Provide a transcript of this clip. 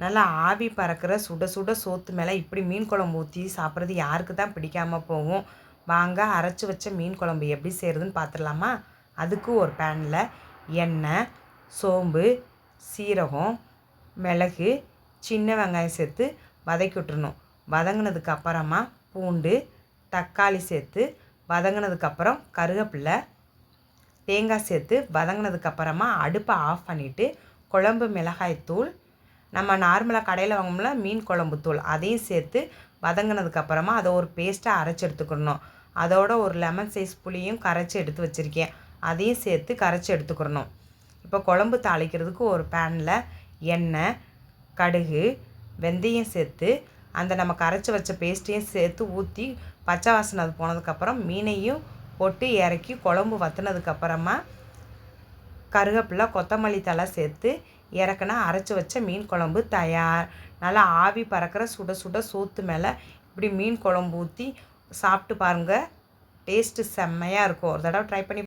நல்லா ஆவி பறக்கிற சுட சுட சோத்து மேலே இப்படி மீன் குழம்பு ஊற்றி சாப்பிட்றது யாருக்கு தான் பிடிக்காமல் போகும். வாங்க அரைச்சி வச்ச மீன் குழம்பு எப்படி செய்கிறதுன்னு பார்த்துடலாமா. அதுக்கு ஒரு பேனில் எண்ணெய், சோம்பு, சீரகம், மிளகு, சின்ன வெங்காயம் சேர்த்து வதக்கி விட்டுறணும். வதங்கினதுக்கு அப்புறமா பூண்டு, தக்காளி சேர்த்து வதங்கினதுக்கப்புறம் கருவேப்பிலை, தேங்காய் சேர்த்து வதங்கினதுக்கப்புறமா அடுப்பை ஆஃப் பண்ணிவிட்டு குழம்பு மிளகாய்த்தூள், நம்ம நார்மலாக கடையில் வாங்கும்போல மீன் குழம்பு தூள் அதையும் சேர்த்து வதங்கினதுக்கப்புறமா அதை ஒரு பேஸ்ட்டாக அரைச்சி எடுத்துக்கிடணும். அதோட ஒரு லெமன் சைஸ் புளியும் கரைச்சி எடுத்து வச்சுருக்கேன், அதையும் சேர்த்து கரைச்சி எடுத்துக்கிடணும். இப்போ குழம்பு தாளிக்கிறதுக்கு ஒரு பேனில் எண்ணெய், கடுகு, வெந்தயம் சேர்த்து அந்த நம்ம கரைச்சி வச்ச பேஸ்ட்டையும் சேர்த்து ஊற்றி பச்சை வாசனை அது போனதுக்கப்புறம் மீனையும் போட்டு இறக்கி குழம்பு வற்றினதுக்கப்புறமா கருவேப்பிலை, கொத்தமல்லி தழை சேர்த்து இறக்குனா அரைச்சி வச்ச மீன் குழம்பு தயார். நல்லா ஆவி பறக்கிற சுட சுட சோத்து மேலே இப்படி மீன் குழம்பு ஊற்றி சாப்பிட்டு பாருங்கள். டேஸ்ட்டு செம்மையாக இருக்கும். ஒரு தடவை ட்ரை பண்ணி